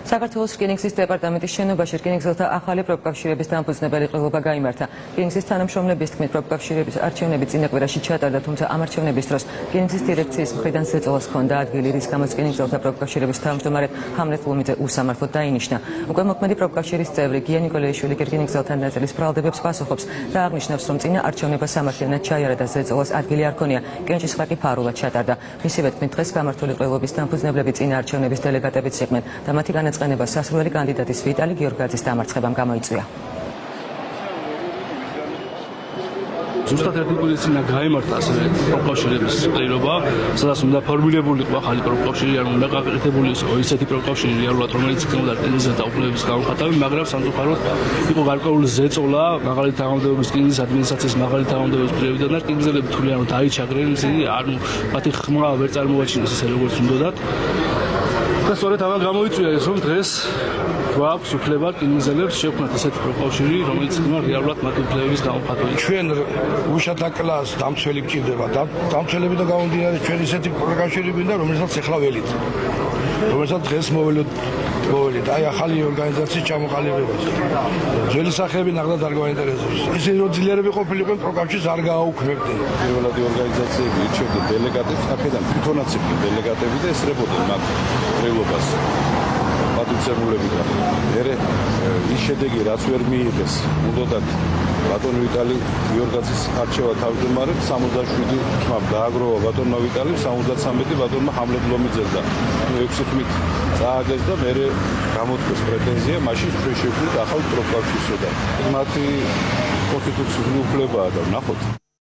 საქართველოს რკინიგზის დეპარტამენტის შენობაში რკინიგზელთა ახალი პროფკავშირების დამფუძნებელი ყრილობა გაიმართა. რკინიგზის თანამშრომლების თქმით, პროფკავშირების არჩევნები წინა კვირაში ჩატარდა, თუმცა ამ არჩევნების დროს რკინიგზის დირექციის მხრიდან ზეწოლას ჰქონდა ადგილი, რის გამოც რკინიგზელთა პროფკავშირების თავმჯდომარედ ჰამლეტ ლომიძე უსამართლოდ დაინიშნა. უკვე მოქმედი პროფკავშირის წევრი გია ნიკოლაიშვილი რკინიგზელთა ნაწილის ბრალდებებს პასუხობს და აღნიშნავს, რომ წინა არჩევნება სამართლიანად ჩაიარა და ზეწოლას ადგილი არ ქონია, კენჭისყრა კი ფარულად ჩატარდა. მისივე თქმით, დღეს გამართული ყრილობის დამფუძნებლები წინა არჩევნების დელეგატებიც იყვნენ და მათი განაცხადება სასურველი კანდიდატის ვიტალი გიორგაძის დამარცხებამ გამოიწვია. ზუსტად ერთი კვირის წინ გაიმართა ასევე პროფკავშირების ყრილობა, სადაც უნდა ფორმირებულიყო ახალი პროფკავშირი, ან უნდა გაკეთებული იყო ისეთი პროფკავშირი რეალურად, რომელიც იქნებოდა რკინიგზელთა უფლებების განმხატველი, მაგრამ სამწუხაროდ იყო გარკვეული ზეწოლა მაღალი თანამდებობის რკინიგზის ადმინისტრაციის მაღალი თანამდებობის პირებიდან და რკინიგზელები თვლიან, რომ დაიჩაგრენ, ანუ მათი ხმა ვერ წარმოაჩინეს ისე როგორც უნდათ. და სწორედ ამან გამოიწვია ის, რომ დღეს გვაქვს უფლება რკინიგზელებს შევქმნათ ისეთი პროფკავშირი, რომელიც იქნება რეალურად მათი უფლებების გამომხატველი. ჩვენ უშათა კლასს დამცველი გჭირდება და დამცველები და გამომდინარე ჩვენ ისეთი პროფკავშირი გვინდა, რომელსაც ეხლა ველით. რომელსაც დღეს მოველით. აი ახალი ორგანიზაციის ჩამოყალიბებას. ძველი სახეები ნახდათ არ გვაინტერესებს. ისინი რომ ძლიერები ყოფილიყვნენ პროფკავშირს არ გააუქმებდნენ. პირველადი ორგანიზაციები ირჩევდნენ დელეგატებს, აქედან თვითონაც იყვნენ დელეგატები და ესწრებოდნენ მათ ყრილობას. პატივცემულებიდან. მერე ის შედეგი რაც ვერ მიიღეს, უნდათ ბატონ ვიტალი გიორგაძის არჩევა თავმჯდომარედ 67 ხმამ დააგროვა ბატონმა ვიტალიმ, 73 ბატონმა ჰამლეტ ლომიძეს და 6 ხმით წააგეს და მერე გამოთქვეს პრეტენზია, მაშინ ჩვენ შევხვდით ახალ პროფკავშირსა და მათი კონსტიტუციური უფლებაა და ნახოთ.